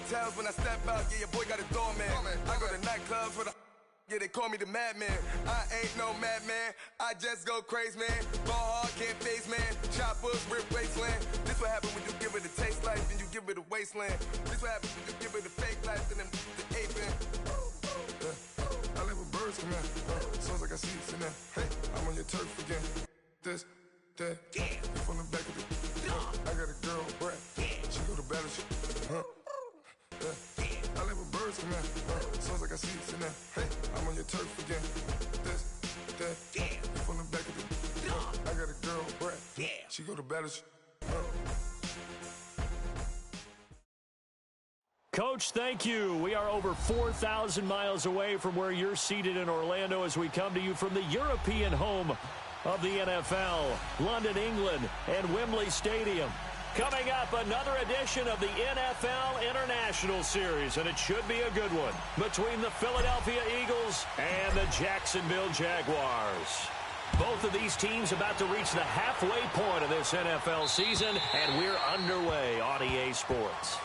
hotels when I step out, yeah, your boy got a doorman. I go to nightclubs for the yeah, they call me the madman. I ain't no madman, I just go crazy, man. Ball hard, can't face, man. Choppers, rip wasteland. This what happen when you give it a taste life and you give it a wasteland. This what happen when you give it a fake life and then the aping. I live with birds come in. Sounds like I see it in there. Hey, I'm on your turf again. This, that, you from the back of the. I got a girl, Brad. She go to battle. I live with birds come in. Sounds like I see it in there. Hey, I'm on your turf again. This, that, you from the back of the. I got a girl, Brad. She go to battle. Coach, thank you. We are over 4,000 miles away from where you're seated in Orlando as we come to you from the European home of the NFL, London, England, and Wembley Stadium. Coming up, another edition of the NFL International Series, and it should be a good one, between the Philadelphia Eagles and the Jacksonville Jaguars. Both of these teams about to reach the halfway point of this NFL season, and we're underway on EA Sports.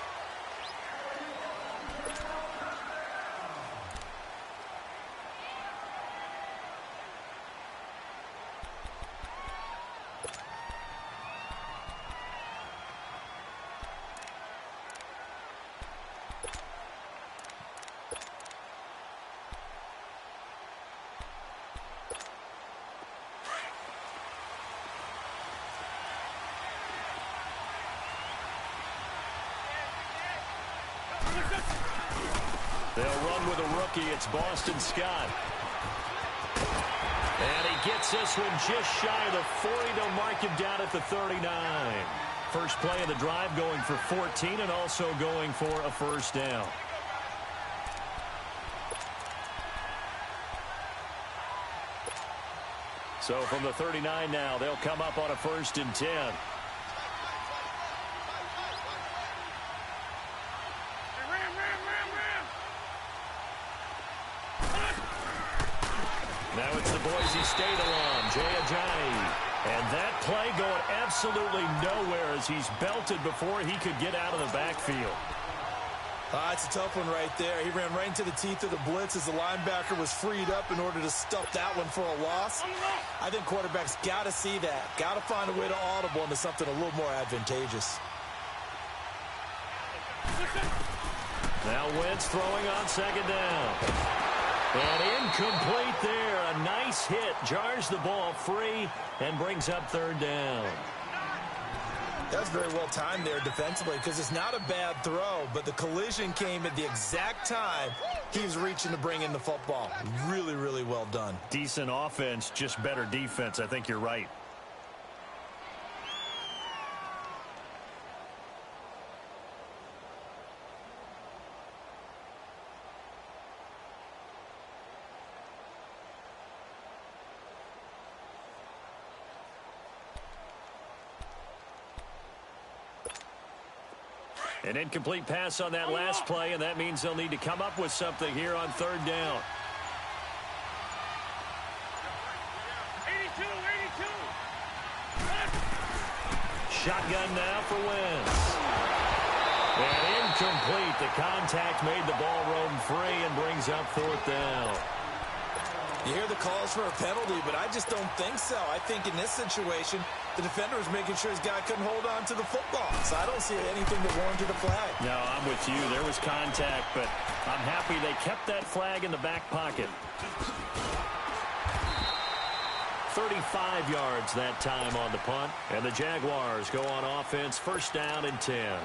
They'll run with a rookie. It's Boston Scott. And he gets this one just shy of the 40. They'll mark him down at the 39. First play of the drive going for 14 and also going for a first down. So from the 39 now, they'll come up on a 1st and 10. Now it's the Boise State alum, Jay Ajayi. And that play going absolutely nowhere as he's belted before he could get out of the backfield. It's a tough one right there. He ran right into the teeth of the blitz as the linebacker was freed up in order to stuff that one for a loss. I think quarterbacks got to see that. Got to find a way to audible into something a little more advantageous. Now Wentz throwing on 2nd down. And incomplete there. A nice hit. Jars the ball free and brings up 3rd down. That's very well timed there defensively because it's not a bad throw, but the collision came at the exact time he was reaching to bring in the football. Really, really well done. Decent offense, just better defense. I think you're right. An incomplete pass on that last play, and that means they'll need to come up with something here on 3rd down. 82. Shotgun now for Wentz. And incomplete. The contact made the ball roam free and brings up 4th down. You hear the calls for a penalty, but I just don't think so. I think in this situation, the defender was making sure his guy couldn't hold on to the football. So I don't see anything that warranted a flag. No, I'm with you. There was contact, but I'm happy they kept that flag in the back pocket. 35 yards that time on the punt, and the Jaguars go on offense, 1st down and 10.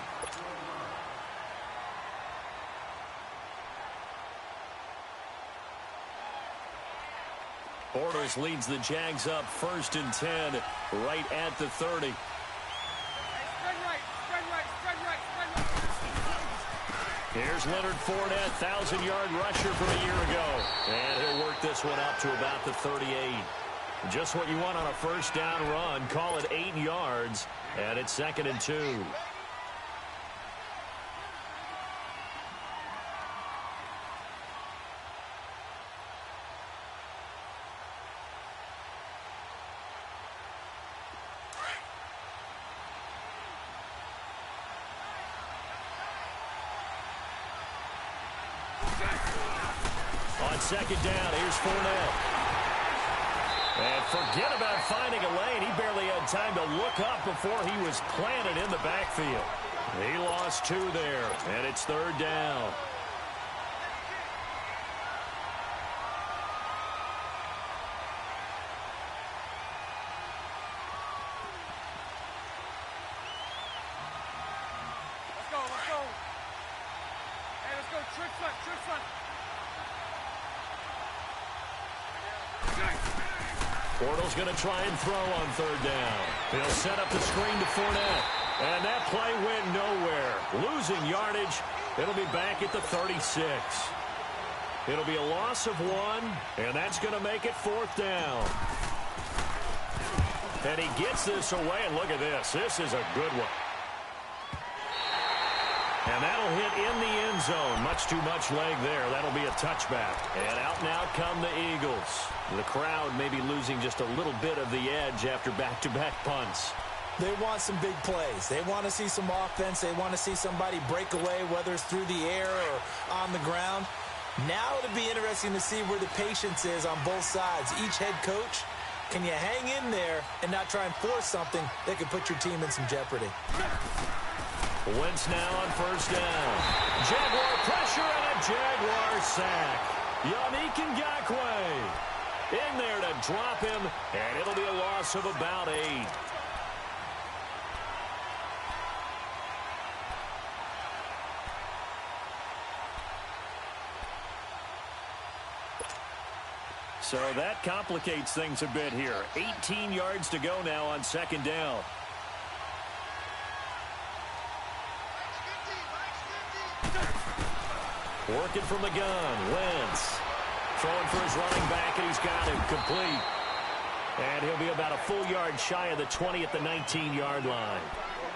Bortles leads the Jags up 1st and 10 right at the 30. Here's Leonard Fournette, 1,000-yard rusher from a year ago. And he'll work this one up to about the 38. Just what you want on a 1st down run. Call it 8 yards, and it's 2nd and 2. On second down, here's Fournette. And forget about finding a lane. He barely had time to look up before he was planted in the backfield. He lost 2 there, and it's third down. Let's go, let's go. Hey, let's go. Trick front, trick front. Bortles going to try and throw on third down. He'll set up the screen to Fournette. And that play went nowhere. Losing yardage. It'll be back at the 36. It'll be a loss of 1, and that's going to make it fourth down. And he gets this away, and look at this. This is a good one. And that'll hit in the end zone. Much too much leg there. That'll be a touchback. And out come the Eagles. The crowd may be losing just a little bit of the edge after back-to-back punts. They want some big plays. They want to see some offense. They want to see somebody break away, whether it's through the air or on the ground. Now it'll be interesting to see where the patience is on both sides. Each head coach, can you hang in there and not try and force something that could put your team in some jeopardy? Wentz now on first down. Jaguar pressure and a Jaguar sack. Yannick Ngakoue in there to drop him, and it'll be a loss of about 8. So that complicates things a bit here. 18 yards to go now on second down. Working from the gun, Wentz. Throwing for his running back, and he's got him complete. And he'll be about a full yard shy of the 20 at the 19-yard line.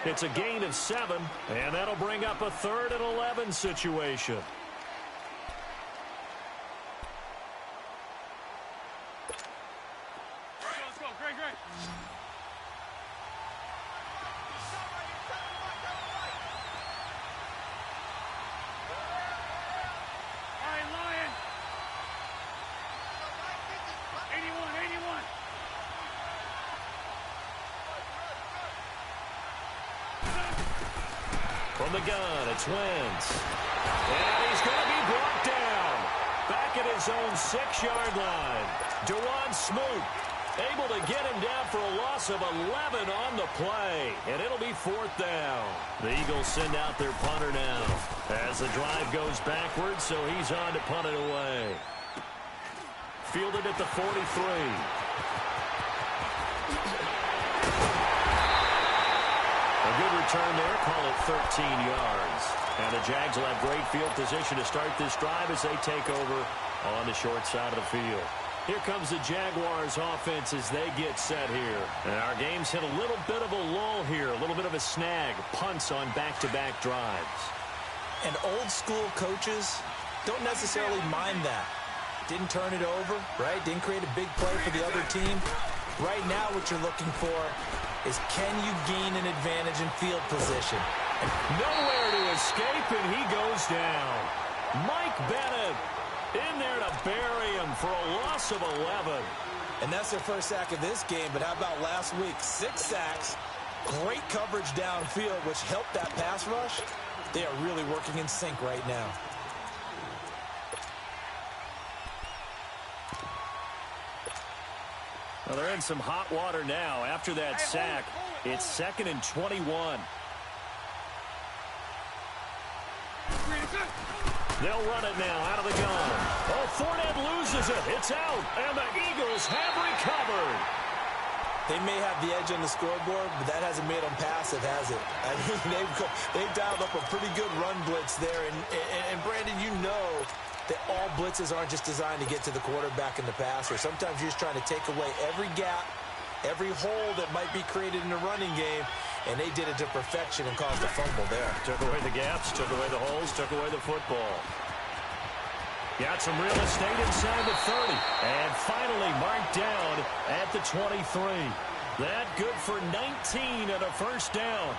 It's a gain of 7, and that'll bring up a 3rd and 11 situation. Let's go, great, great. Lion. 81. From the gun, it's Wentz. And he's going to be brought down. Back at his own 6-yard line. Dewan Smoot able to get him down for a loss of 11 on the play. And it'll be 4th down. The Eagles send out their punter now as the drive goes backwards, so he's on to punt it away. Fielded at the 43. A good return there, call it 13 yards. And the Jags will have great field position to start this drive as they take over on the short side of the field. Here comes the Jaguars offense as they get set here. And our game's hit a little bit of a lull here, a little bit of a snag. Punts on back-to-back drives. And old-school coaches don't necessarily mind that. Didn't turn it over, right? Didn't create a big play for the other team. Right now what you're looking for is can you gain an advantage in field position? Nowhere to escape, and he goes down. Mike Bennett in there to bury him for a loss of 11. And that's their first sack of this game, but how about last week? 6 sacks, great coverage downfield, which helped that pass rush. They are really working in sync right now. Well, they're in some hot water now. After that sack, it's 2nd and 21. They'll run it now out of the gun. Oh, Fournette loses it. It's out, and the Eagles have recovered. They may have the edge on the scoreboard, but that hasn't made them passive, has it? I mean, they've dialed up a pretty good run blitz there. And Brandon, you know that all blitzes aren't just designed to get to the quarterback and the passer. Sometimes you're just trying to take away every gap, every hole that might be created in the running game, and they did it to perfection and caused a fumble there. Took away the gaps, took away the holes, took away the football. Got some real estate inside the 30. And finally marked down at the 23. That good for 19 and a first down.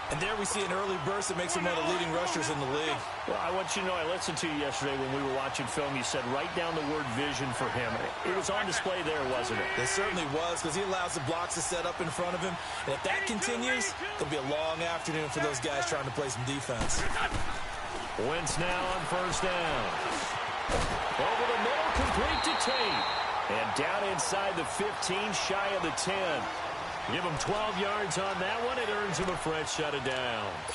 And there we see an early burst that makes him one of the leading rushers in the league. Well, I want you to know, I listened to you yesterday when we were watching film. You said write down the word vision for him. It was on display there, wasn't it? It certainly was, because he allows the blocks to set up in front of him. And if that continues, it'll be a long afternoon for those guys trying to play some defense. Wentz now on first down. Over the middle, complete to Tate. And down inside the 15, shy of the 10. Give him 12 yards on that one. It earns him a fresh set of downs.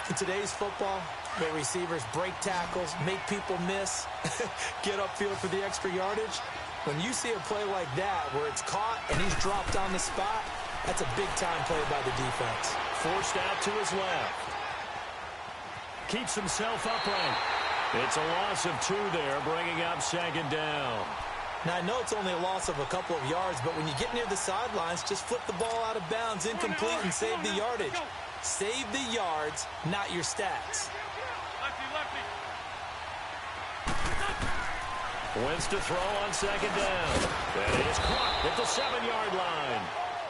In today's football, where receivers break tackles, make people miss, get upfield for the extra yardage, when you see a play like that where it's caught and he's dropped on the spot, that's a big-time play by the defense. Forced out to his left. Keeps himself upright. It's a loss of 2 there, bringing up second down. Now, I know it's only a loss of a couple of yards, but when you get near the sidelines, just flip the ball out of bounds, incomplete, and save the yardage. Save the yards, not your stats. Lefty. Wentz to throw on second down. And it is caught at the 7-yard line.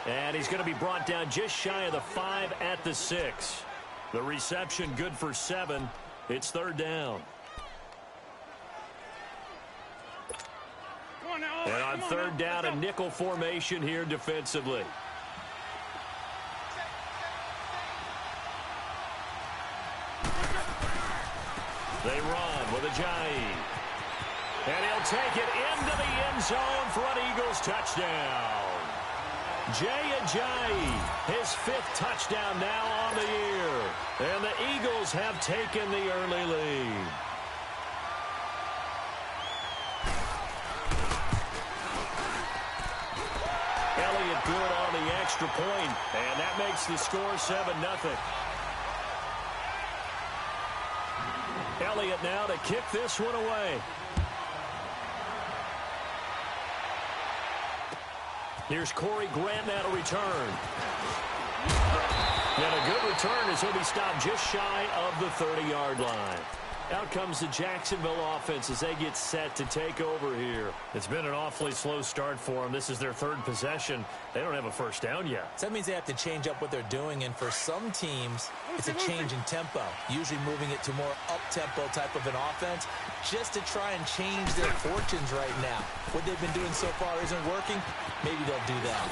And he's going to be brought down just shy of the 5 at the 6. The reception good for 7. It's third down. And on third down, a nickel formation here defensively. They run with Ajayi. And he'll take it into the end zone for an Eagles touchdown. Jay Ajayi, his 5th touchdown now on the year. And the Eagles have taken the early lead. Elliott good on the extra point, and that makes the score 7-0. Elliott now to kick this one away. Here's Corey Grant now to return. And a good return as he'll be stopped just shy of the 30-yard line. Out comes the Jacksonville offense as they get set to take over here. It's been an awfully slow start for them. This is their 3rd possession. They don't have a first down yet. So that means they have to change up what they're doing, and for some teams, it's a change in tempo, usually moving it to more up-tempo type of an offense, just to try and change their fortunes right now. What they've been doing so far isn't working. Maybe they'll do that.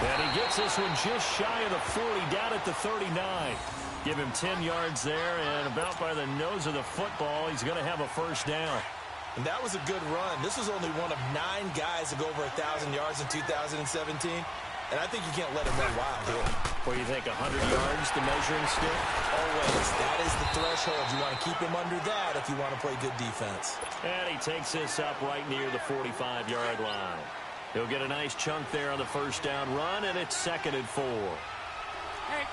And he gets this one just shy of the 40, down at the 39. Give him 10 yards there, and about by the nose of the football, he's going to have a first down. And that was a good run. This was only one of 9 guys to go over 1,000 yards in 2017. And I think you can't let him run wild here. What do you think, 100 yards, the measuring stick? Always. That is the threshold. You want to keep him under that if you want to play good defense. And he takes this up right near the 45-yard line. He'll get a nice chunk there on the first down run, and it's 2nd and 4. Hey.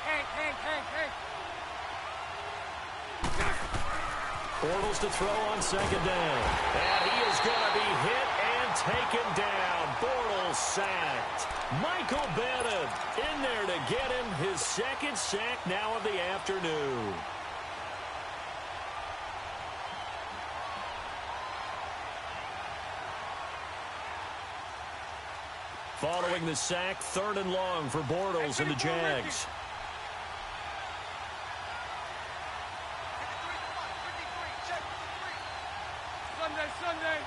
Bortles to throw on second down. And he is going to be hit and taken down. Bortles sacked. Michael Bennett in there to get him his 2nd sack now of the afternoon. Following the sack, 3rd and long for Bortles and the Jags. Sunday.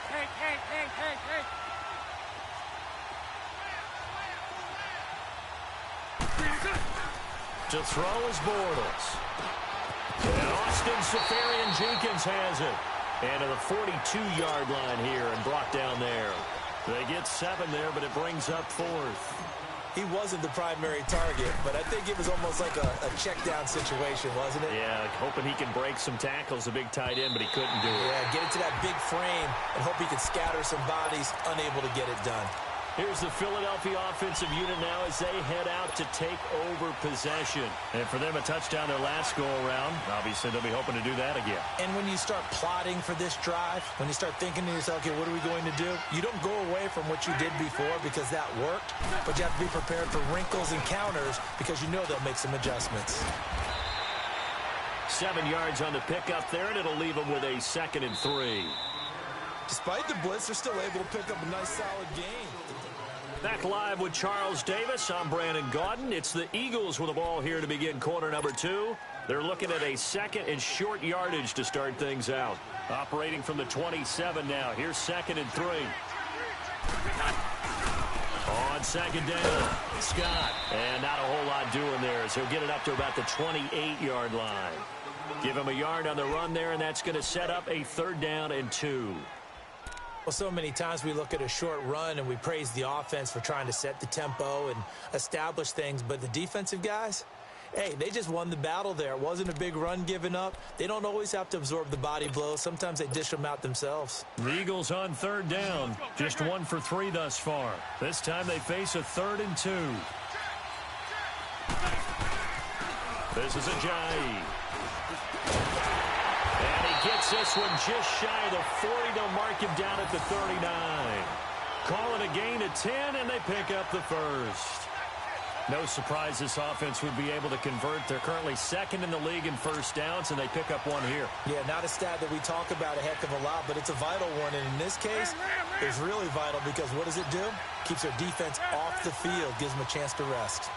Hey. To throw is Bortles. And Austin Seferian-Jenkins has it. And to the 42-yard line here and brought down there. They get 7 there, but it brings up 4th. He wasn't the primary target, but I think it was almost like a check-down situation, wasn't it? Yeah, hoping he can break some tackles, a big tight end, but he couldn't do it. Yeah, get into that big frame and hope he could scatter some bodies, unable to get it done. Here's the Philadelphia offensive unit now as they head out to take over possession. And for them, a touchdown their last go-around. Obviously, they'll be hoping to do that again. And when you start plotting for this drive, when you start thinking to yourself, okay, what are we going to do? You don't go away from what you did before because that worked, but you have to be prepared for wrinkles and counters because you know they'll make some adjustmts. 7 yards on the pickup there, and it'll leave them with a 2nd and 3. Despite the blitz, they're still able to pick up a nice, solid gain. Back live with Charles Davis. I'm Brandon Gaudin. It's the Eagles with the ball here to begin quarter number 2. They're looking at a second and short yardage to start things out. Operating from the 27 now. Here's 2nd and 3. On 2nd down, Scott. And not a whole lot doing there as he'll get it up to about the 28-yard line. Give him a yard on the run there, and that's going to set up a 3rd down and 2. Well, so many times we look at a short run and we praise the offense for trying to set the tempo and establish things, but the defensive guys, hey, they just won the battle there. It wasn't a big run given up. They don't always have to absorb the body blows. Sometimes they dish them out themselves. The Eagles on 3rd down. Just 1 for 3 thus far. This time they face a 3rd and 2. This is Ajayi. And he gets this one just shy of the 40. They'll mark him down at the 39. Call it a gain of 10, and they pick up the 1st. No surprise this offense would be able to convert. They're currently 2nd in the league in 1st downs, and they pick up 1 here. Yeah, not a stat that we talk about a heck of a lot, but it's a vital one. And in this case, it's really vital because what does it do? Keeps their defense off the field, gives them a chance to rest.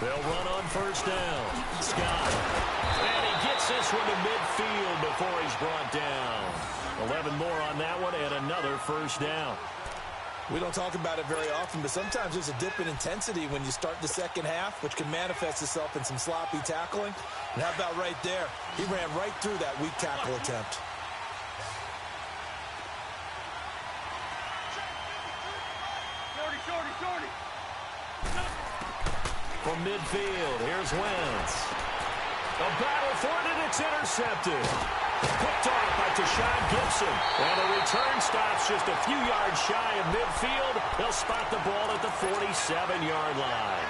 They'll run on 1st down. Scott. And he gets this one to midfield before he's brought down. 11 more on that one and another 1st down. We don't talk about it very often, but sometimes there's a dip in intensity when you start the second half, which can manifest itself in some sloppy tackling. And how about right there? He ran right through that weak tackle attempt. Shorty. From midfield, here's Wentz. A battle for it, and it's intercepted. Picked off by Tashawn Gibson. And the return stops just a few yards shy of midfield. They'll spot the ball at the 47-yard line.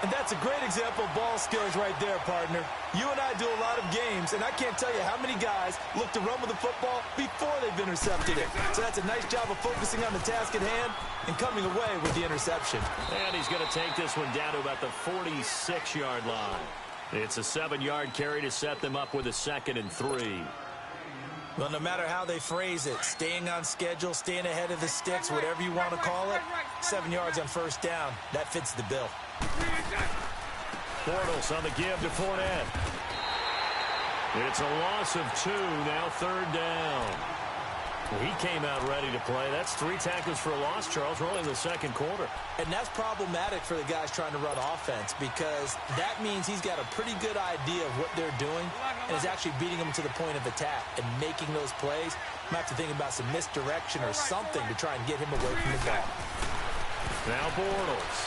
And that's a great example of ball skills right there, partner. You and I do a lot of games, and I can't tell you how many guys look to run with the football before they've intercepted it. So that's a nice job of focusing on the task at hand and coming away with the interception. And he's going to take this one down to about the 46-yard line. It's a 7-yard carry to set them up with a 2nd and 3. Well, no matter how they phrase it, staying on schedule, staying ahead of the sticks, whatever you want to call it, 7 yards on 1st down, that fits the bill. Bortles on the give to Fournette. It's a loss of 2, now 3rd down. He came out ready to play. That's 3 tackles for a loss, Charles. We're only in the 2nd quarter. And that's problematic for the guys trying to run offense because that means he's got a pretty good idea of what they're doing and is actually beating them to the point of attack and making those plays. Might have to think about some misdirection or something to try and get him away from the ball. Now Bortles.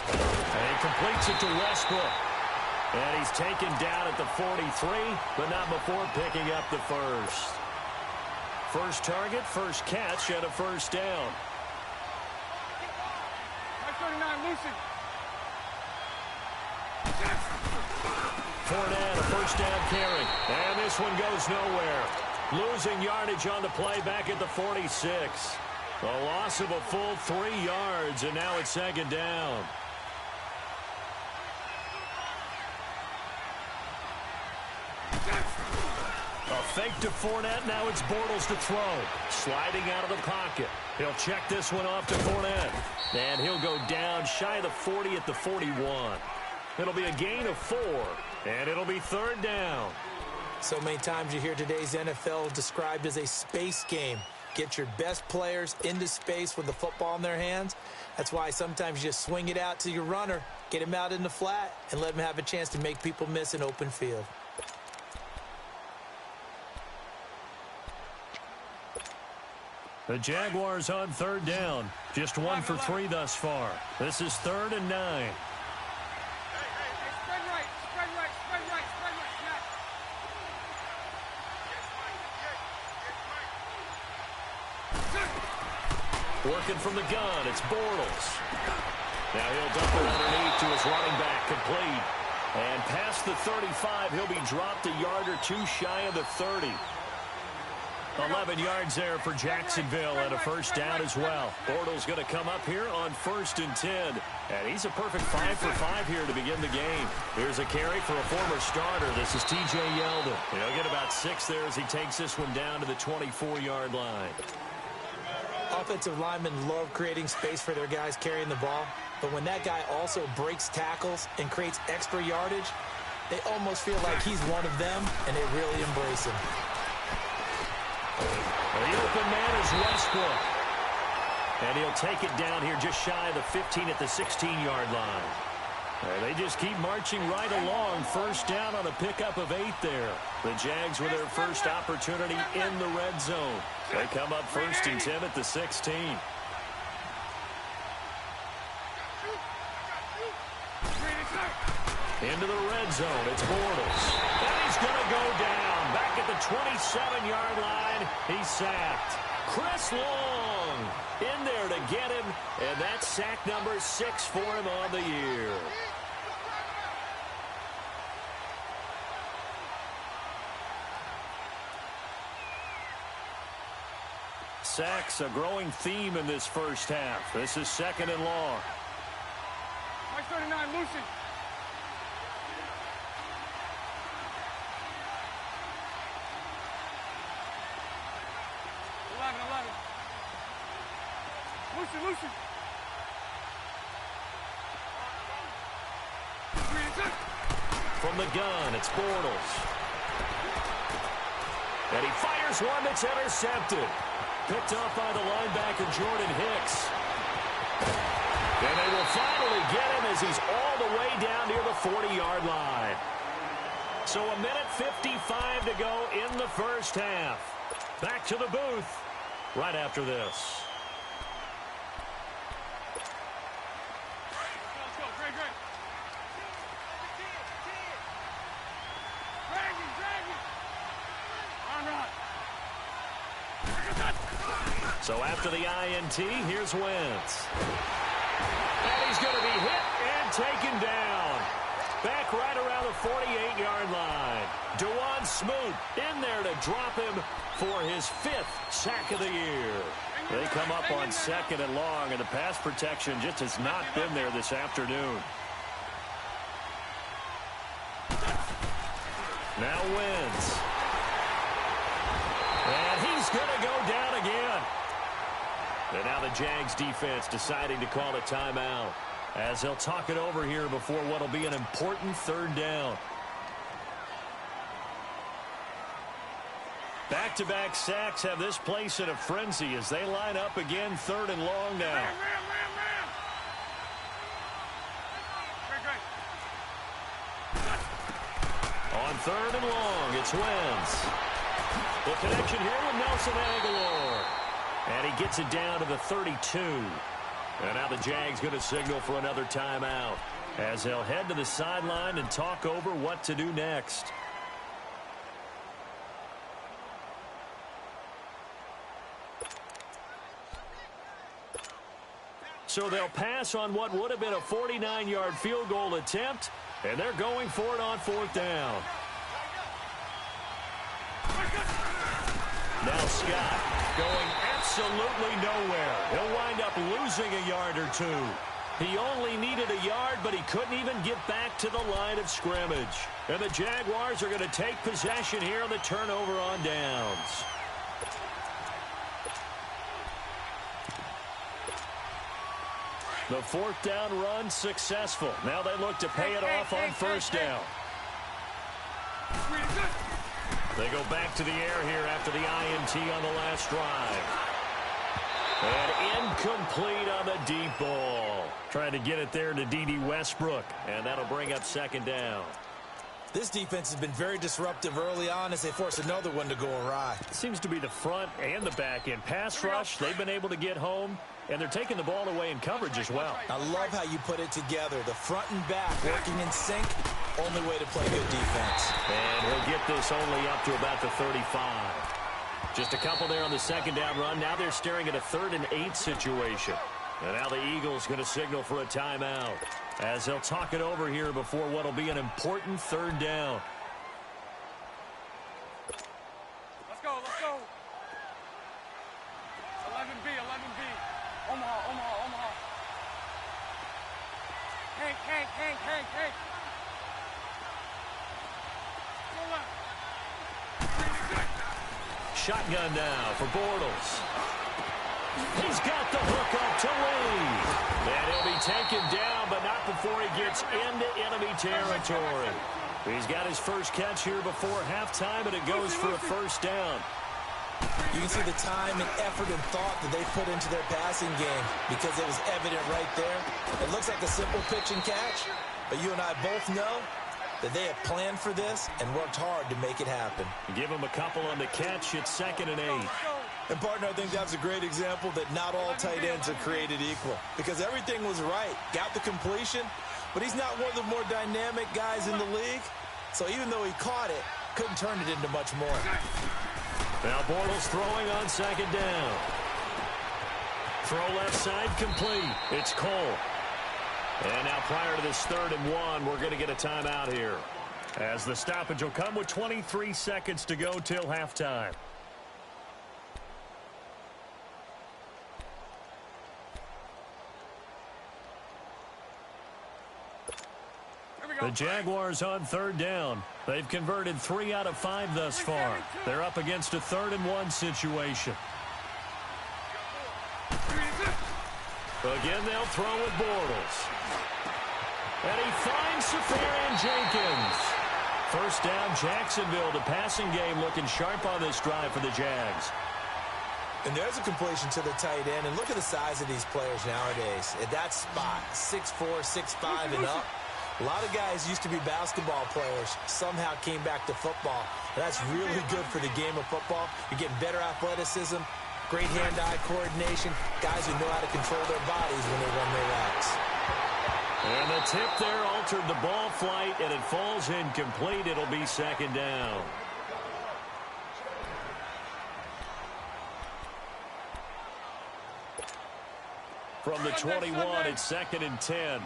And he completes it to Westbrook. And he's taken down at the 43, but not before picking up the 1st. First target, first catch, and a 1st down. 39, Lucy. Fournette, a 1st down carry. And this one goes nowhere. Losing yardage on the play back at the 46. A loss of a full 3 yards, and now it's 2nd down. A fake to Fournette. Now it's Bortles to throw. Sliding out of the pocket. He'll check this one off to Fournette. And he'll go down shy of the 40 at the 41. It'll be a gain of 4. And it'll be 3rd down. So many times you hear today's NFL described as a space game. Get your best players into space with the football in their hands. That's why sometimes you just swing it out to your runner, get him out in the flat, and let him have a chance to make people miss an open field. The Jaguars on 3rd down. Just 1 for 3 thus far. This is 3rd and 9. Hey, spread right. Snap. Working from the gun, it's Bortles. Now he'll dump it underneath to his running back, complete. And past the 35, he'll be dropped a yard or 2 shy of the 30. 11 yards there for Jacksonville and a 1st down as well. Bortles going to come up here on 1st and 10. And he's a perfect 5 for 5 here to begin the game. Here's a carry for a former starter. This is T.J. Yeldon. He'll get about 6 there as he takes this one down to the 24-yard line. Offensive linemen love creating space for their guys carrying the ball, but when that guy also breaks tackles and creates extra yardage, they almost feel like he's one of them, and they really embrace him. The open man is Westbrook. And he'll take it down here just shy of the 15 at the 16-yard line. And they just keep marching right along. First down on a pickup of 8 there. The Jags with their first opportunity in the red zone. They come up 1st and 10 at the 16. Into the red zone. It's Bortles. And he's going to go down. Back at the 27-yard line. He's sacked. Chris Long in there to get him. And that's sack number 6 for him on the year. Sacks a growing theme in this first half. This is 2nd and long. Mike 39, Lucy. Lucy. From the gun, it's Bortles. And he fires one that's intercepted. Picked off by the linebacker, Jordan Hicks. And they will finally get him as he's all the way down near the 40-yard line. So a minute 55 to go in the first half. Back to the booth right after this. So after the INT, here's Wentz. And he's going to be hit and taken down. Back right around the 48-yard line. DeJuan Smoot in there to drop him for his 5th sack of the year. They come up on 2nd and long, and the pass protection just has not been there this afternoon. Now Wentz. And he's going to go down again. And now the Jags defense deciding to call a timeout as they'll talk it over here before what will be an important 3rd down. Back-to-back sacks have this place in a frenzy as they line up again 3rd and long now. On 3rd and long, it's Wentz. The connection here with Nelson Aguilar. And he gets it down to the 32. And now the Jags going to signal for another timeout as they'll head to the sideline and talk over what to do next. So they'll pass on what would have been a 49-yard field goal attempt, and they're going for it on 4th down. Now Scott going absolutely nowhere. He'll wind up losing a yard or 2. He only needed a yard, but he couldn't even get back to the line of scrimmage. And the Jaguars are going to take possession here on the turnover on downs. The 4th down run successful. Now they look to pay it off on 1st down. They go back to the air here after the INT on the last drive. And incomplete on the deep ball. Trying to get it there to D.D. Westbrook. And that'll bring up 2nd down. This defense has been very disruptive early on as they force another one to go awry. Seems to be the front and the back end. Pass rush, they've been able to get home. And they're taking the ball away in coverage as well. I love how you put it together. The front and back working in sync. Only way to play good defense. And he'll get this only up to about the 35. Just a couple there on the 2nd down run. Now they're staring at a 3rd and 8 situation. And now the Eagles going to signal for a timeout as they'll talk it over here before what will be an important 3rd down. Let's go. 11B. Omaha. Hank. Shotgun now for Bortles. He's got the hook up to Lee. And he'll be taken down, but not before he gets into enemy territory. He's got his first catch here before halftime, and it goes for a first down. You can see the time and effort and thought that they put into their passing game because it was evident right there. It looks like a simple pitch and catch, but you and I both know that they have planned for this and worked hard to make it happen. Give him a couple on the catch. It's 2nd and 8. And, partner, I think that's a great example that not all tight ends are created equal because everything was right. Got the completion, but he's not one of the more dynamic guys in the league. So even though he caught it, couldn't turn it into much more. Now Bortles throwing on 2nd down. Throw left side complete. It's Cole. And now prior to this 3rd and 1, we're going to get a timeout here, as the stoppage will come with 23 seconds to go till halftime. The Jaguars on 3rd down. They've converted 3 out of 5 thus far. They're up against a 3rd and 1 situation. Again, they'll throw with Bortles. And he finds Safarian Jenkins. First down, Jacksonville. The passing game looking sharp on this drive for the Jags. And there's a completion to the tight end. And look at the size of these players nowadays. At that spot, 6'4", 6'5", and up. A lot of guys used to be basketball players, somehow came back to football. And that's really good for the game of football. You're getting better athleticism, great hand-eye coordination, guys who know how to control their bodies when they run their routes. And the tip there altered the ball flight, and it falls incomplete. It'll be 2nd down. From the 21, it's 2nd and 10.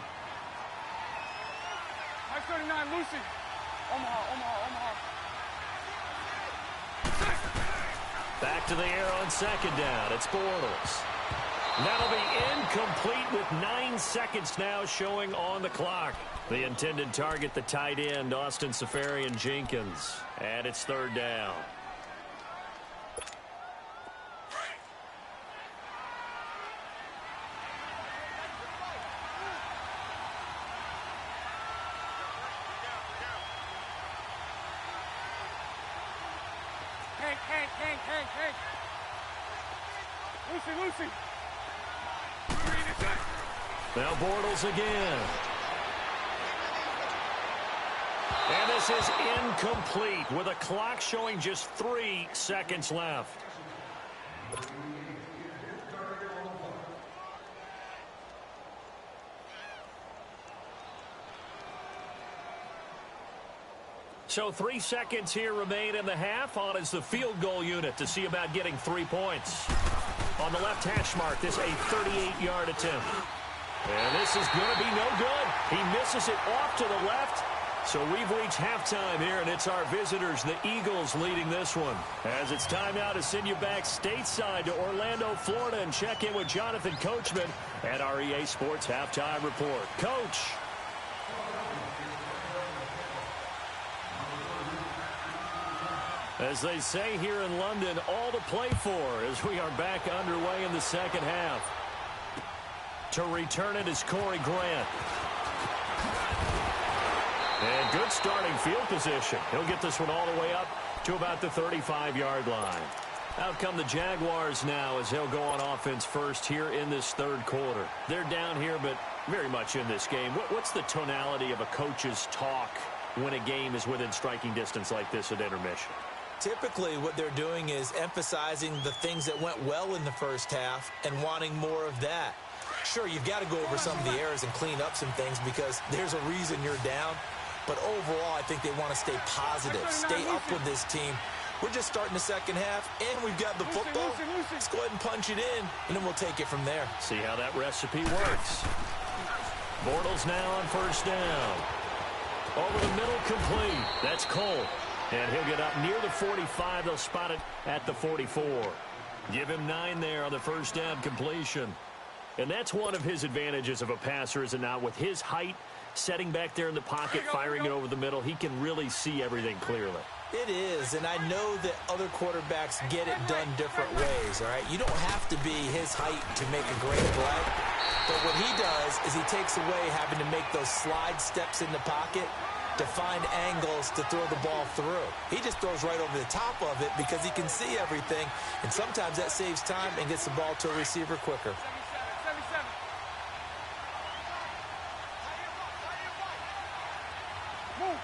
39, Lucy. Omaha. Back to the air on 2nd down. It's Bortles. That'll be incomplete with 9 seconds now showing on the clock. The intended target, the tight end, Austin Safarian Jenkins. And it's 3rd down. Hank. Lucy. Now Bortles again. And this is incomplete with a clock showing just 3 seconds left. So 3 seconds here remain in the half. On is the field goal unit to see about getting 3 points. On the left hash mark, this a 38-yard attempt. And this is going to be no good. He misses it off to the left. So we've reached halftime here, and it's our visitors, the Eagles, leading this one. As it's time now to send you back stateside to Orlando, Florida, and check in with Jonathan Coachman at our EA Sports Halftime Report. Coach. As they say here in London, all to play for as we are back underway in the second half. To return it is Corey Grant. And good starting field position. He'll get this one all the way up to about the 35-yard line. Out come the Jaguars now as they'll go on offense first here in this 3rd quarter. They're down here, but very much in this game. What's the tonality of a coach's talk when a game is within striking distance like this at intermission? Typically, what they're doing is emphasizing the things that went well in the first half and wanting more of that. Sure, you've got to go over some of the errors and clean up some things because there's a reason you're down. But overall, I think they want to stay positive, stay up with this team. We're just starting the second half, and we've got the football. Let's go ahead and punch it in, and then we'll take it from there. See how that recipe works. Bortles now on first down. Over the middle, complete. That's Cole. And he'll get up near the 45. They'll spot it at the 44. Give him 9 there on the first down completion. And that's one of his advantages of a passer, is it not? With his height Setting back there in the pocket, firing it over the middle, he can really see everything clearly. It is, and I know that other quarterbacks get it done different ways, all right? You don't have to be his height to make a great play, but what he does is he takes away having to make those slide steps in the pocket to find angles to throw the ball through. He just throws right over the top of it because he can see everything, and sometimes that saves time and gets the ball to a receiver quicker. 77. Move.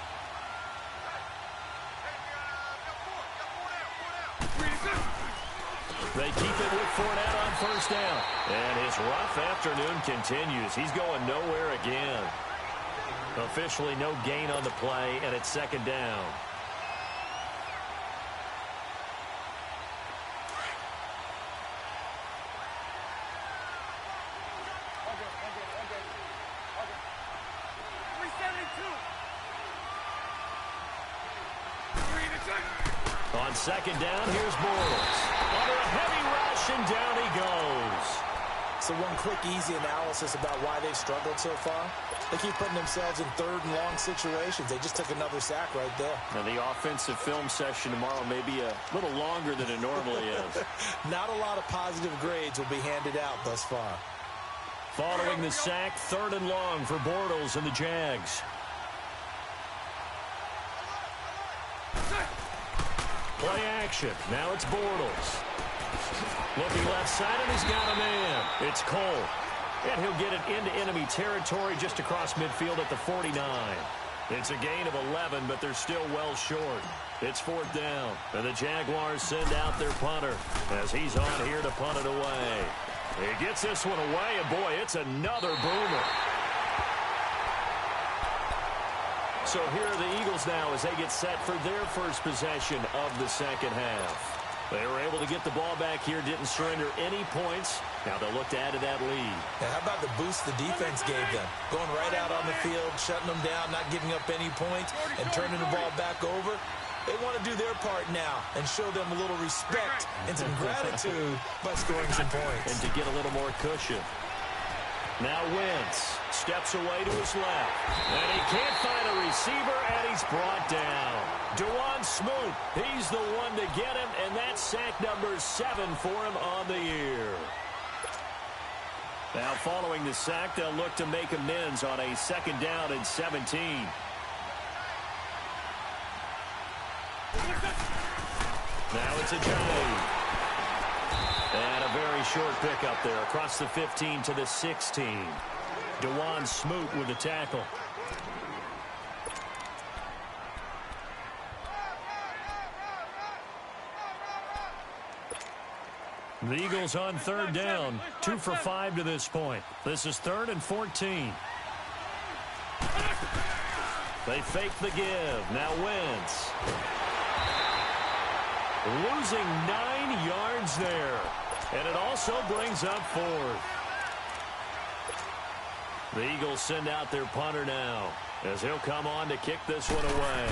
They keep it with Fournette on first down. And his rough afternoon continues. He's going nowhere again. Officially no gain on the play, and it's second down. On second down, here's Bortles. Under a heavy rush, and down he goes. So one quick, easy analysis about why they've struggled so far. They keep putting themselves in third and long situations. They just took another sack right there. Now, the offensive film session tomorrow may be a little longer than it normally is. Not a lot of positive grades will be handed out thus far. Following the sack, third and long for Bortles and the Jags. Play action. Now it's Bortles. Looking left side, and he's got a man. It's Cole. And he'll get it into enemy territory just across midfield at the 49. It's a gain of 11, but they're still well short. It's fourth down, and the Jaguars send out their punter as he's on here to punt it away. He gets this one away, and boy, it's another boomer. So here are the Eagles now as they get set for their first possession of the second half. They were able to get the ball back here, didn't surrender any points. Now they'll look to add to that lead. Now, how about the boost the defense gave them? Going right out on the field, shutting them down, not giving up any points, and turning the ball back over. They want to do their part now and show them a little respect and some gratitude by scoring some points. And to get a little more cushion. Now Wentz steps away to his left. And he can't find a receiver, and he's brought down. DeJuan Smoot, he's the one to get him, and that's sack number 7 for him on the year. Now following the sack, they'll look to make amends on a second down and 17. Now it's a Jones. And a very short pickup there across the 15 to the 16. DeJuan Smoot with the tackle. The Eagles on third down, 2 for 5 to this point. This is 3rd and 14. They fake the give. Now Wentz. Losing 9 yards there. And it also brings up 4th. The Eagles send out their punter now as he'll come on to kick this one away.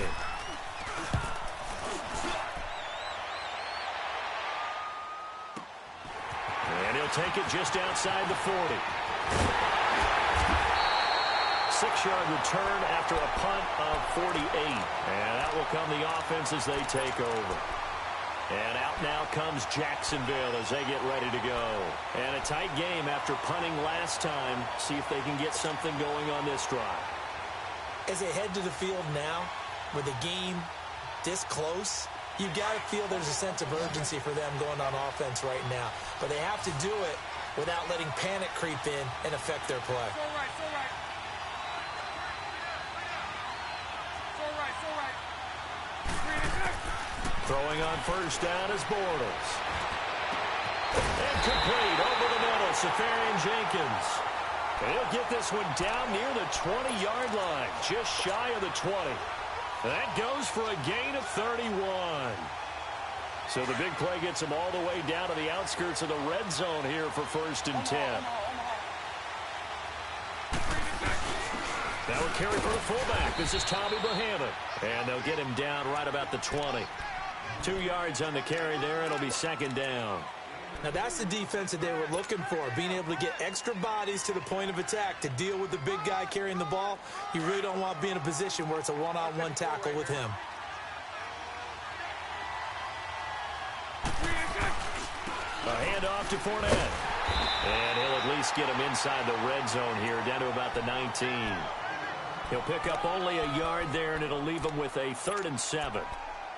And he'll take it just outside the 40. 6-yard return after a punt of 48. And that will come the offense as they take over. And out now comes Jacksonville as they get ready to go. And a tight game after punting last time. See if they can get something going on this drive. As they head to the field now, with the game this close, you've got to feel there's a sense of urgency for them going on offense right now. But they have to do it without letting panic creep in and affect their play. So right. Throwing on first down is Bortles. And complete over the middle, Safarian-Jenkins. He'll get this one down near the 20-yard line, just shy of the 20. That goes for a gain of 31. So the big play gets him all the way down to the outskirts of the red zone here for 1st and 10. Now a carry for the fullback. This is Tommy Bohannon. And they'll get him down right about the 20. 2 yards on the carry there. It'll be 2nd down. Now, that's the defense that they were looking for, being able to get extra bodies to the point of attack to deal with the big guy carrying the ball. You really don't want to be in a position where it's a one-on-one tackle with him. A handoff to Fournette. And he'll at least get him inside the red zone here, down to about the 19. He'll pick up only a yard there, and it'll leave him with a 3rd and 7.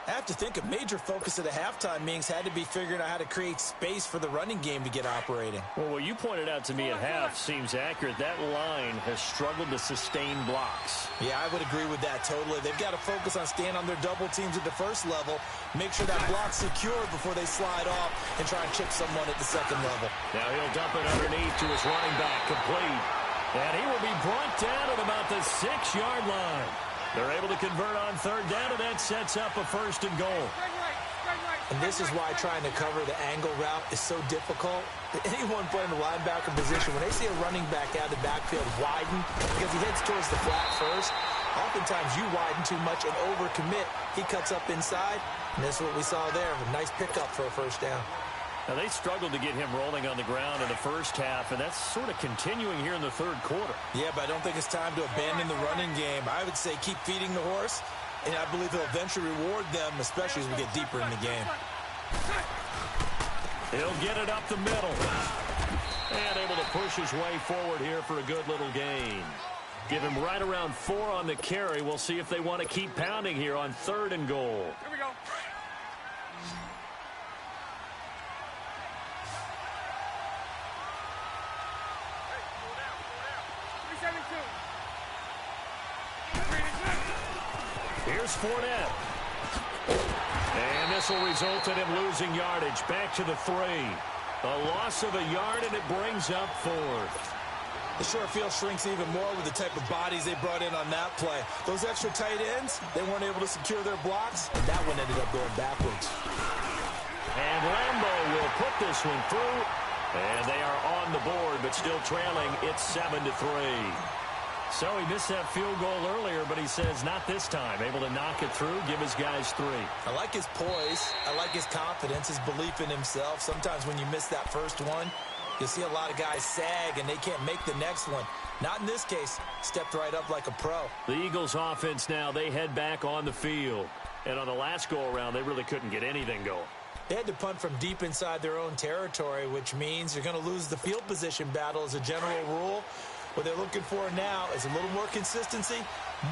I have to think a major focus of the halftime meetings had to be figuring out how to create space for the running game to get operating. Well, what you pointed out to me at half seems accurate. That line has struggled to sustain blocks. Yeah, I would agree with that totally. They've got to focus on staying on their double teams at the first level, make sure that block's secured before they slide off and try and chip someone at the second level. Now he'll dump it underneath to his running back, complete. And he will be brought down at about the 6-yard line. They're able to convert on 3rd down, and that sets up a 1st and goal. And this is why trying to cover the angle route is so difficult. Anyone playing the linebacker position, when they see a running back out of the backfield widen, because he heads towards the flat first, oftentimes you widen too much and overcommit. He cuts up inside, and that's what we saw there. A nice pickup for a 1st down. Now, they struggled to get him rolling on the ground in the first half, and that's sort of continuing here in the 3rd quarter. Yeah, but I don't think it's time to abandon the running game. I would say keep feeding the horse, and I believe he'll eventually reward them, especially as we get deeper in the game. He'll get it up the middle. And able to push his way forward here for a good little gain. Give him right around 4 on the carry. We'll see if they want to keep pounding here on 3rd and goal. Here we go. Here's Fournette. And this will result in him losing yardage. Back to the 3. A loss of a yard, and it brings up 4th. The short field shrinks even more with the type of bodies they brought in on that play. Those extra tight ends, they weren't able to secure their blocks, and that one ended up going backwards. And Lambo will put this one through. And they are on the board, but still trailing. It's 7-3. So he missed that field goal earlier, but he says not this time. Able to knock it through, give his guys 3. I like his poise. I like his confidence, his belief in himself. Sometimes when you miss that first one, you'll see a lot of guys sag, and they can't make the next one. Not in this case. Stepped right up like a pro. The Eagles offense now, they head back on the field. And on the last go-around, they really couldn't get anything going. They had to punt from deep inside their own territory, which means you're going to lose the field position battle as a general rule. What they're looking for now is a little more consistency,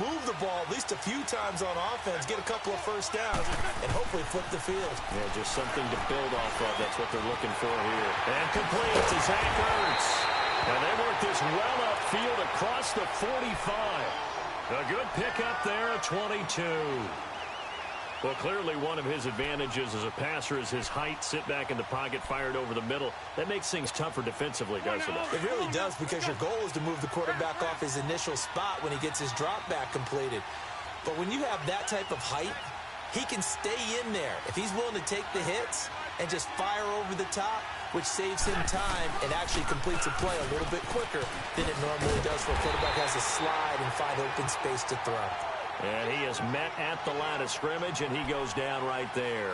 move the ball at least a few times on offense, get a couple of 1st downs, and hopefully flip the field. Yeah, just something to build off of. That's what they're looking for here. And complete to Zach Ertz. And they work this well upfield across the 45. A good pickup there at 22. Well, clearly one of his advantages as a passer is his height. Sit back in the pocket, fired over the middle. That makes things tougher defensively, doesn't it? It really does, because your goal is to move the quarterback off his initial spot when he gets his drop back completed. But when you have that type of height, he can stay in there. If he's willing to take the hits and just fire over the top, which saves him time and actually completes a play a little bit quicker than it normally does where a quarterback has to slide and find open space to throw. And he is met at the line of scrimmage, and he goes down right there.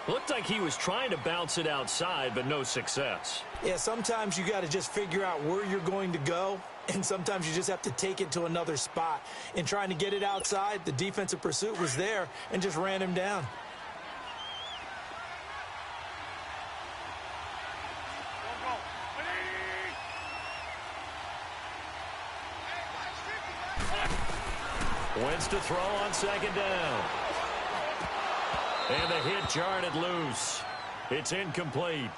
Looked like he was trying to bounce it outside, but no success. Yeah, sometimes you got to just figure out where you're going to go, and sometimes you just have to take it to another spot. In trying to get it outside, the defensive pursuit was there and just ran him down. Wentz to throw on 2nd down. And the hit jarred it loose. It's incomplete.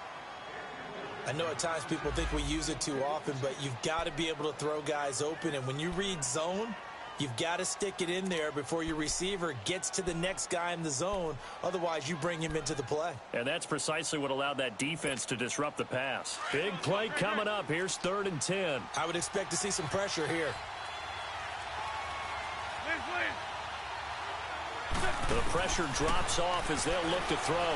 I know at times people think we use it too often, but you've got to be able to throw guys open. And when you read zone, you've got to stick it in there before your receiver gets to the next guy in the zone. Otherwise, you bring him into the play. And that's precisely what allowed that defense to disrupt the pass. Big play coming up. Here's 3rd and 10. I would expect to see some pressure here. The pressure drops off as they'll look to throw.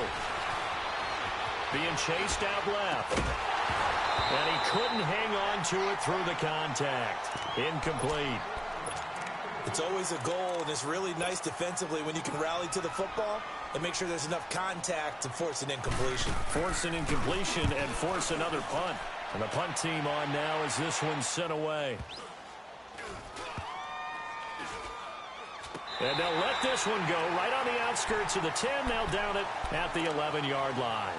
Being chased out left. And he couldn't hang on to it through the contact. Incomplete. It's always a goal, and it's really nice defensively when you can rally to the football and make sure there's enough contact to force an incompletion. Force an incompletion and force another punt. And the punt team on now as this one's sent away. And they'll let this one go right on the outskirts of the 10. They'll down it at the 11-yard line.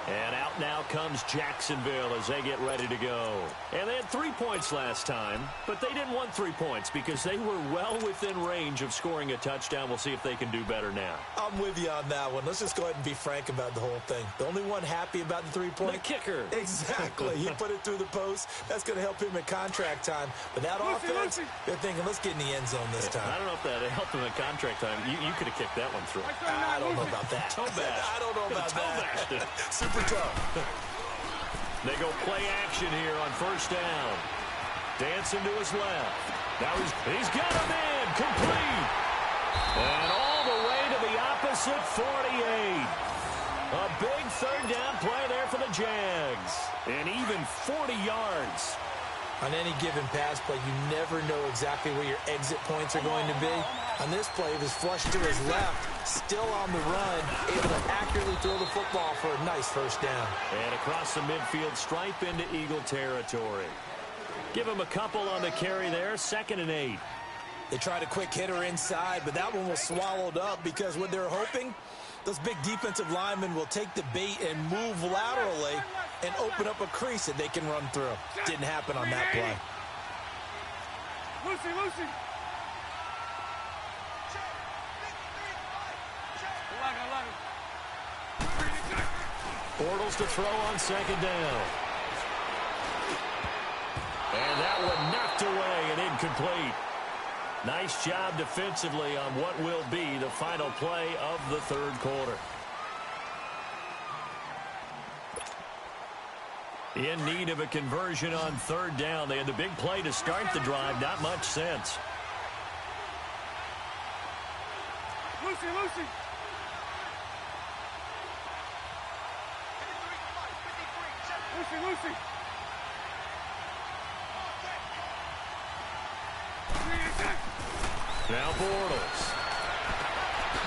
And out now comes Jacksonville as they get ready to go. And they had 3 points last time, but they didn't want 3 points because they were well within range of scoring a touchdown. We'll see if they can do better now. I'm with you on that one. Let's just go ahead and be frank about the whole thing. The only one happy about the 3-point? The kicker. Exactly. He put it through the post. That's going to help him at contract time. But that offense, they're thinking, let's get in the end zone this time. I don't know if that helped him at contract time. You could have kicked that one through. I don't know about that. Toe bash. I don't know about that. Super tough. They go play action here on first down. Dancing to his left. Now he's got him in. Complete. And all the way to the opposite 48. A big third down play there for the Jags. And even 40 yards. On any given pass play, you never know exactly where your exit points are going to be. On this play, he was flushed to his left, still on the run, able to accurately throw the football for a nice first down. And across the midfield stripe into Eagle territory. Give him a couple on the carry there, 2nd and 8. They tried a quick hitter inside, but that one was swallowed up because what they're hoping, those big defensive linemen will take the bait and move laterally and open up a crease that they can run through. Didn't happen on that play. Lucy. Bortles to throw on 2nd down. And that one knocked away and incomplete. Nice job defensively on what will be the final play of the third quarter. In need of a conversion on 3rd down. They had the big play to start the drive. Not much sense. Lucy. Now Bortles.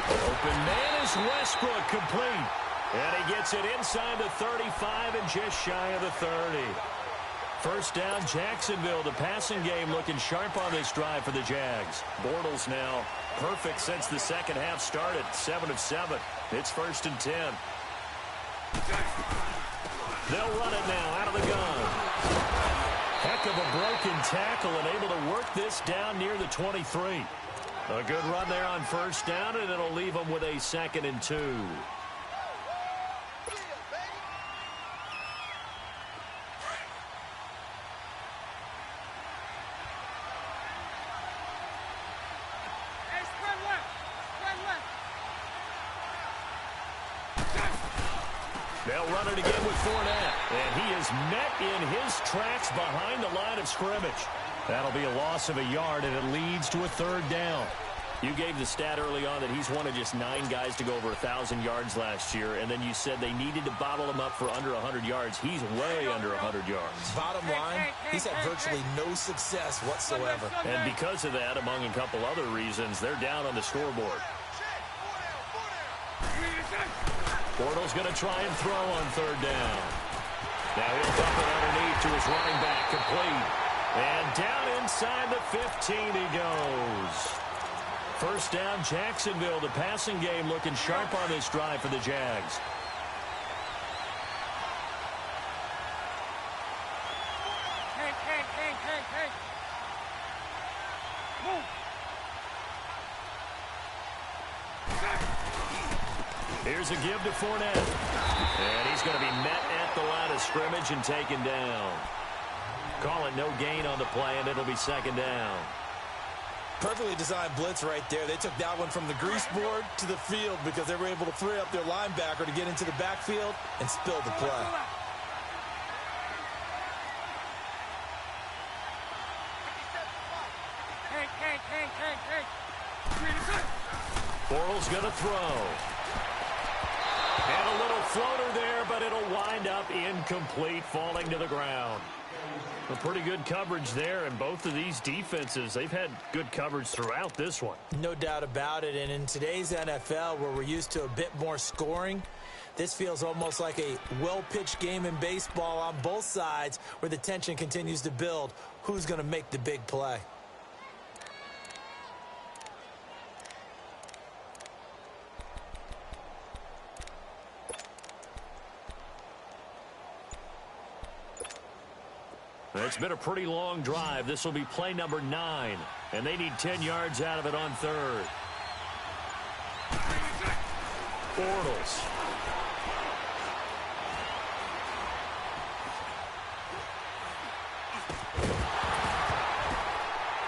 Open man is Westbrook, complete. And he gets it inside the 35 and just shy of the 30. First down, Jacksonville. The passing game looking sharp on this drive for the Jags. Bortles now perfect since the second half started. 7 of 7. It's 1st and 10. They'll run it now out of the gun. Heck of a broken tackle and able to work this down near the 23. A good run there on first down, and it'll leave them with a 2nd and 2. They'll run it again with Fournette. And he is met in his tracks behind the line of scrimmage. That'll be a loss of a yard, and it leads to a 3rd down. You gave the stat early on that he's one of just 9 guys to go over 1,000 yards last year, and then you said they needed to bottle him up for under 100 yards. He's way under 100 yards. Bottom line, he's had virtually no success whatsoever. And because of that, among a couple other reasons, they're down on the scoreboard. Bortles going to try and throw on 3rd down. Now he'll dump it underneath to his running back, complete. And down inside the 15 he goes. First down, Jacksonville. The passing game looking sharp on this drive for the Jags. Hey. Move. Here's a give to Fournette. And he's going to be met at the line of scrimmage and taken down. Call it no gain on the play, and it'll be 2nd down. Perfectly designed blitz right there. They took that one from the grease board to the field because they were able to free up their linebacker to get into the backfield and spill the play. Bortles going to throw. And a little floater there, but it'll wind up incomplete, falling to the ground. A pretty good coverage there, and both of these defenses, they've had good coverage throughout this one. No doubt about it, and in today's NFL, where we're used to a bit more scoring, this feels almost like a well-pitched game in baseball on both sides where the tension continues to build. Who's going to make the big play? It's been a pretty long drive. This will be play number 9, and they need 10 yards out of it on third. Bortles.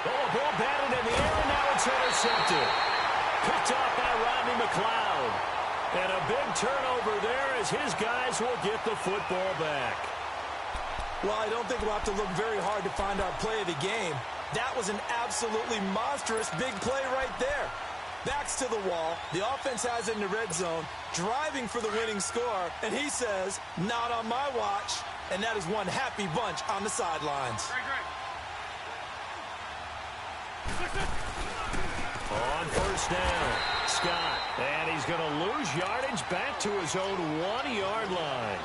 Oh, ball batted in the air, and now it's intercepted. Picked off by Rodney McLeod. And a big turnover there as his guys will get the football back. Well, I don't think we'll have to look very hard to find our play of the game. That was an absolutely monstrous big play right there. Backs to the wall. The offense has it in the red zone, driving for the winning score, and he says, not on my watch. And that is one happy bunch on the sidelines. On first down, Scott. And he's going to lose yardage back to his own 1-yard line.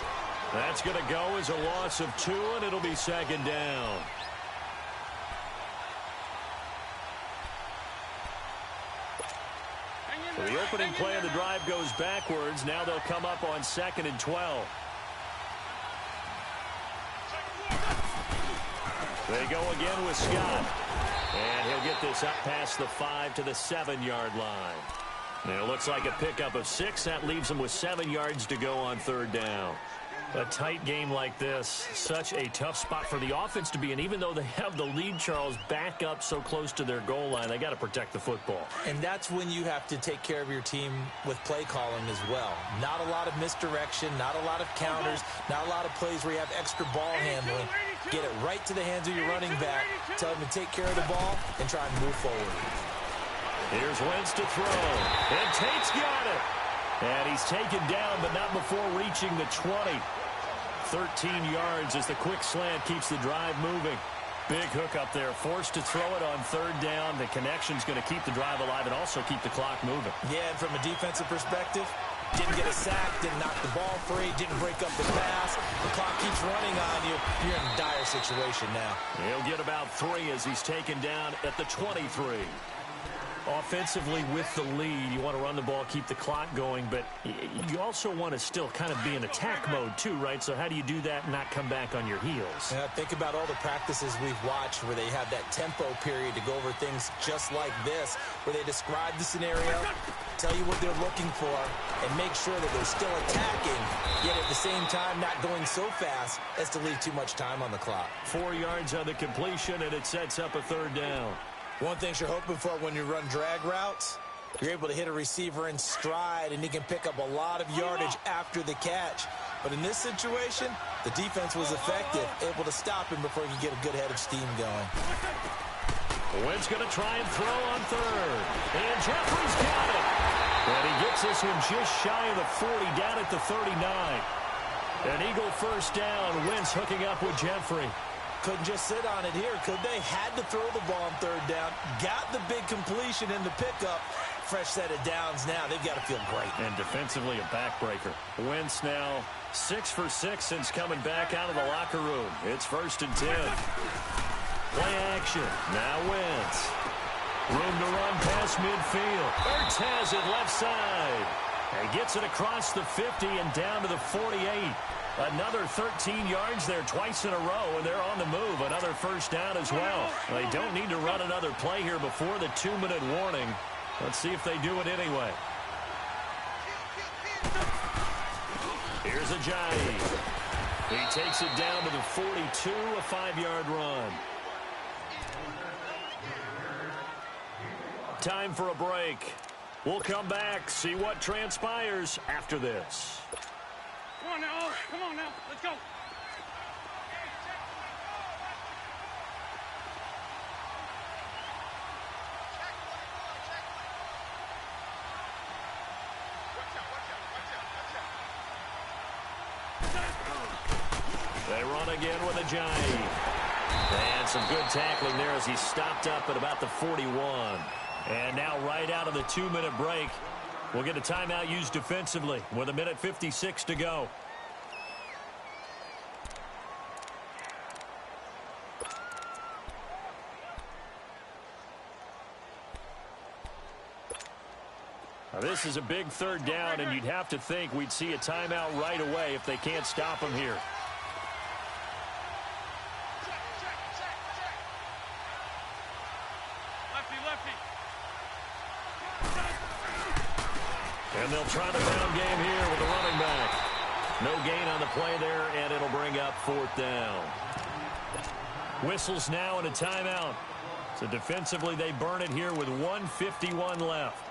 That's going to go as a loss of 2, and it'll be second down. So the opening play of the drive goes backwards. Now they'll come up on 2nd and 12. They go again with Scott. And he'll get this up past the 5 to the 7-yard line. And it looks like a pickup of 6. That leaves them with 7 yards to go on third down. A tight game like this, such a tough spot for the offense to be in. Even though they have the lead, Charles, back up so close to their goal line, they got to protect the football. And that's when you have to take care of your team with play calling as well. Not a lot of misdirection, not a lot of counters, not a lot of plays where you have extra ball handling. Get it right to the hands of your running back, tell him to take care of the ball, and try and move forward. Here's Wentz to throw, and Tate's got it. And he's taken down, but not before reaching the 20. 13 yards as the quick slant keeps the drive moving. Big hook up there, forced to throw it on third down. The connection's going to keep the drive alive and also keep the clock moving. Yeah, and from a defensive perspective, didn't get a sack, didn't knock the ball free, didn't break up the pass. The clock keeps running on you. You're in a dire situation now. He'll get about 3 as he's taken down at the 23. Offensively with the lead, you want to run the ball, keep the clock going, but you also want to still kind of be in attack mode too, right? So how do you do that and not come back on your heels? Yeah, think about all the practices we've watched where they have that tempo period to go over things just like this, where they describe the scenario, tell you what they're looking for, and make sure that they're still attacking, yet at the same time not going so fast as to leave too much time on the clock. 4 yards on the completion, and it sets up a third down. One thing you're hoping for when you run drag routes, you're able to hit a receiver in stride, and he can pick up a lot of yardage after the catch. But in this situation, the defense was effective, able to stop him before he could get a good head of steam going. Wentz going to try and throw on third. And Jeffrey's got it. And he gets this one just shy of the 40, down at the 39. An Eagle first down. Wentz hooking up with Jeffrey. Couldn't just sit on it here, could they? Had to throw the ball on third down. Got the big completion in the pickup. Fresh set of downs now. They've got to feel great. And defensively, a backbreaker. Wentz now 6 for 6 since coming back out of the locker room. It's 1st and 10. Play action. Now Wentz. Room to run past midfield. Ertz has it left side. And gets it across the 50 and down to the 48. Another 13 yards there twice in a row, and they're on the move. Another first down as well. They don't need to run another play here before the 2-minute warning. Let's see if they do it anyway. Here's Ajayi. He takes it down to the 42, a 5-yard run. Time for a break. We'll come back, see what transpires after this. Come on now, come on now, let's go. They run again with Ajayi. And some good tackling there as he stopped up at about the 41. And now right out of the 2-minute break, we'll get a timeout used defensively with 1:56 to go. Now, this is a big third down, and you'd have to think we'd see a timeout right away if they can't stop him here. And they'll try the ground game here with the running back. No gain on the play there, and it'll bring up 4th down. Whistles now and a timeout. So defensively, they burn it here with 1:51 left.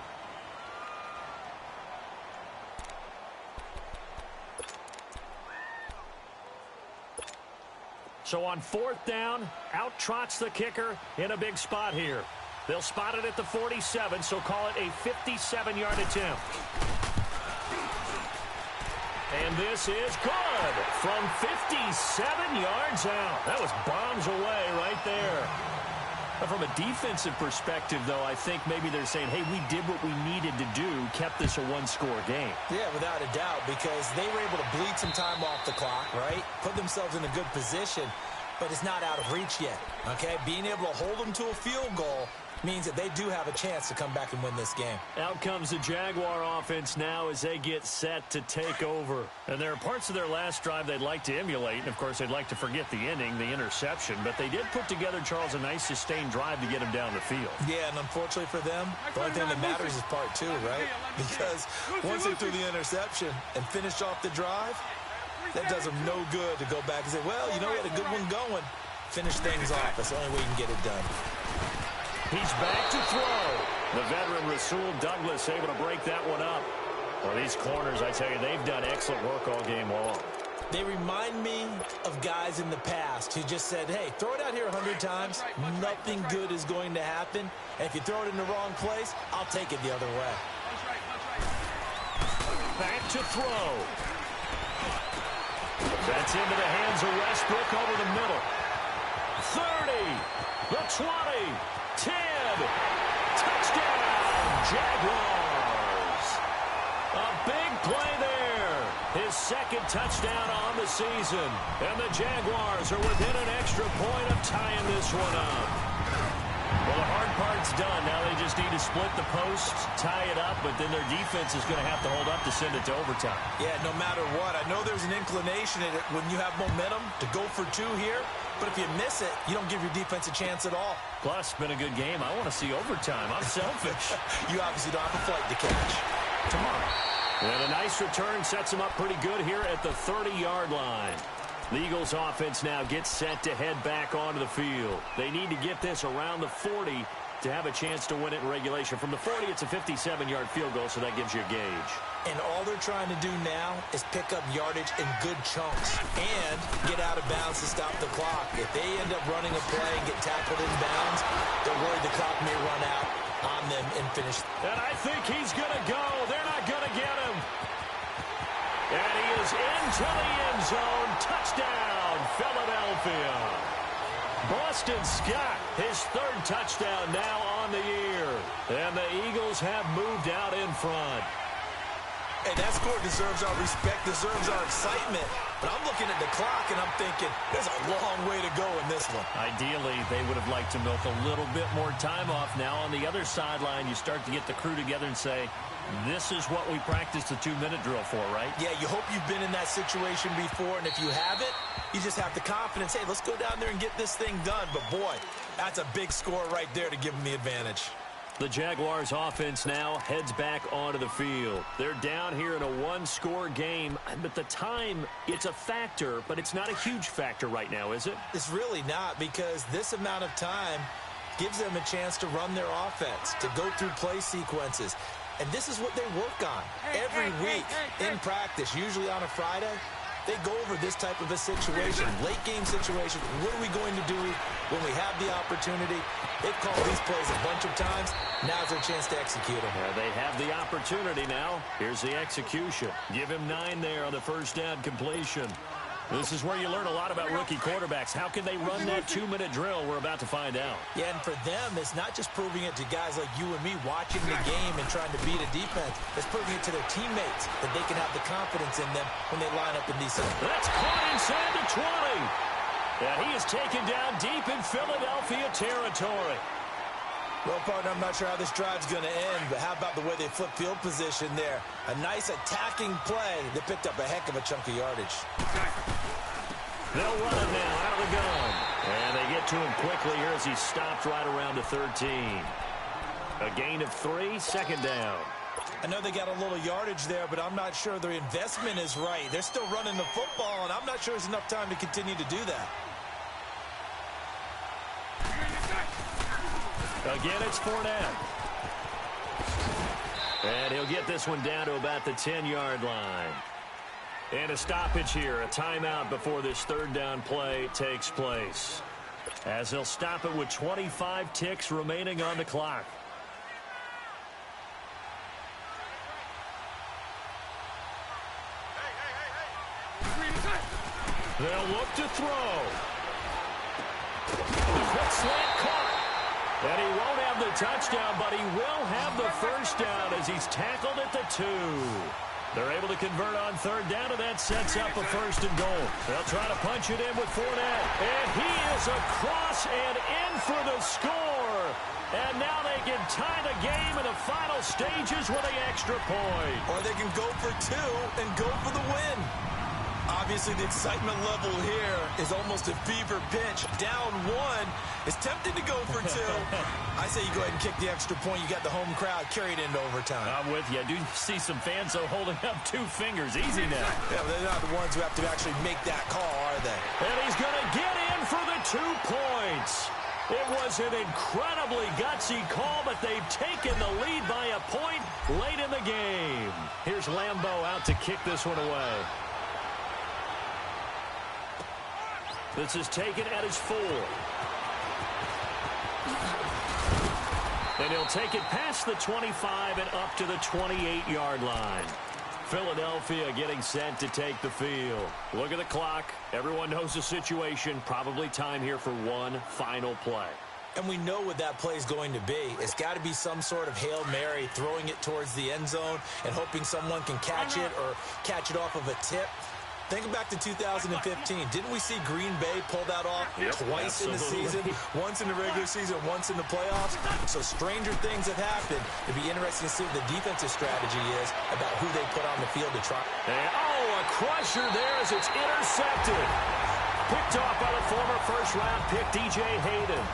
So on 4th down, out trots the kicker in a big spot here. They'll spot it at the 47, so call it a 57-yard attempt. And this is good from 57 yards out. That was bombs away right there. But from a defensive perspective, though, I think maybe they're saying, hey, we did what we needed to do, kept this a one-score game. Yeah, without a doubt, because they were able to bleed some time off the clock, right? Put themselves in a good position, but it's not out of reach yet, okay? Being able to hold them to a field goal means that they do have a chance to come back and win this game. Out comes the Jaguar offense now as they get set to take over. And there are parts of their last drive they'd like to emulate. And, of course, they'd like to forget the ending, the interception. But they did put together, Charles, a nice sustained drive to get him down the field. Yeah, and unfortunately for them, the only thing that matters is part 2, right? Because once they threw the interception and finished off the drive, that does them no good to go back and say, well, you know, we had a good one going. Finish things off. That's the only way you can get it done. He's back to throw. The veteran Rasul Douglas able to break that one up. Well, these corners, I tell you, they've done excellent work all game long. They remind me of guys in the past who just said, hey, throw it out here 100 times. Nothing good is going to happen. And if you throw it in the wrong place, I'll take it the other way. Back to throw. That's into the hands of Westbrook over the middle. 30, the 20. 10, touchdown, Jaguars. A big play there. His 2nd touchdown on the season. And the Jaguars are within an extra point of tying this one up. Well, the hard part's done. Now they just need to split the posts, tie it up, but then their defense is going to have to hold up to send it to overtime. Yeah, no matter what. I know there's an inclination in it when you have momentum to go for 2 here. But if you miss it, you don't give your defense a chance at all. Plus, it's been a good game. I want to see overtime. I'm selfish. You obviously don't have a flight to catch. Tomorrow. And a nice return sets them up pretty good here at the 30-yard line. The Eagles offense now gets set to head back onto the field. They need to get this around the 40 to have a chance to win it in regulation. From the 40, it's a 57-yard field goal, so that gives you a gauge. And all they're trying to do now is pick up yardage in good chunks and get out of bounds to stop the clock. If they end up running a play and get tackled in bounds, they're worried the clock may run out on them and finish. And I think he's going to go. They're not going to get him. And he is into the end zone. Touchdown, Philadelphia. Boston Scott, his 3rd touchdown now on the year. And the Eagles have moved out in front. Hey, that score deserves our respect, deserves our excitement. But I'm looking at the clock, and I'm thinking, there's a long way to go in this one. Ideally, they would have liked to milk a little bit more time off. Now, on the other sideline, you start to get the crew together and say, this is what we practiced the 2-minute drill for, right? Yeah, you hope you've been in that situation before, and if you haven't, you just have the confidence, hey, let's go down there and get this thing done. But, boy, that's a big score right there to give them the advantage. The Jaguars offense now heads back onto the field. They're down here in a 1-score game, but the time, it's a factor, but it's not a huge factor right now, is it? It's really not, because this amount of time gives them a chance to run their offense, to go through play sequences. And this is what they work on every week in practice, usually on a Friday. They go over this type of a situation, late game situation. What are we going to do when we have the opportunity? They've called these plays a bunch of times. Now's their chance to execute them. They have the opportunity now. Here's the execution. Give him 9 there on the 1st down completion. This is where you learn a lot about rookie quarterbacks. How can they run that 2-minute drill? We're about to find out. Yeah, and for them, it's not just proving it to guys like you and me watching the game and trying to beat a defense. It's proving it to their teammates that they can have the confidence in them when they line up in these sets. That's caught inside the 20. And he is taken down deep in Philadelphia territory. Well, partner, I'm not sure how this drive's going to end, but how about the way they flip field position there? A nice attacking play that picked up a heck of a chunk of yardage. They'll run it now out of the gun. And they get to him quickly here as he stopped right around the 13. A gain of 3, second down. I know they got a little yardage there, but I'm not sure their investment is right. They're still running the football, and I'm not sure there's enough time to continue to do that. Again, it's Fournette. And he'll get this one down to about the 10-yard line. And a stoppage here, a timeout before this third down play takes place. As they'll stop it with 25 ticks remaining on the clock. They'll look to throw. The quick slant caught. And he won't have the touchdown, but he will have the first down as he's tackled at the 2. They're able to convert on third down, and that sets up a first and goal. They'll try to punch it in with Fournette. And he is across and in for the score. And now they can tie the game in the final stages with an extra point. Or they can go for 2 and go for the win. Obviously, the excitement level here is almost a fever pitch. Down 1 is tempted to go for 2. I say you go ahead and kick the extra point. You got the home crowd carried into overtime. I'm with you. I do see some fans, though, holding up 2 fingers. Easy now. Yeah, but they're not the ones who have to actually make that call, are they? And he's going to get in for the 2 points. It was an incredibly gutsy call, but they've taken the lead by a point late in the game. Here's Lambeau out to kick this one away. This is taken at his 4. And he'll take it past the 25 and up to the 28-yard line. Philadelphia getting set to take the field. Look at the clock. Everyone knows the situation. Probably time here for one final play. And we know what that play is going to be. It's got to be some sort of Hail Mary, throwing it towards the end zone and hoping someone can catch it or catch it off of a tip. Think back to 2015. Didn't we see Green Bay pull that off twice in the season? Once in the regular season, once in the playoffs. So stranger things have happened. It'd be interesting to see what the defensive strategy is about who they put on the field to try. And, a crusher there as it's intercepted. Picked off by the former first-round pick, DJ Hayden.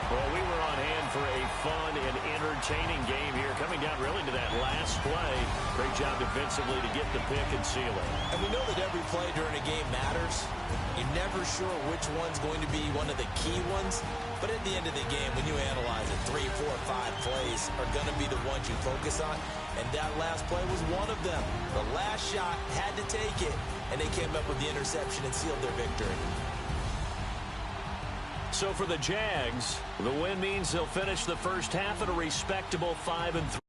Well, we were on hand for a fun and entertaining game here. Coming down really to that last play. Great job defensively to get the pick and seal it. And we know that every play during a game matters. You're never sure which one's going to be one of the key ones. But at the end of the game, when you analyze it, 3, 4, 5 plays are going to be the ones you focus on. And that last play was one of them. The last shot had to take it. And they came up with the interception and sealed their victory. So for the Jags, the win means they'll finish the first half at a respectable 5-3.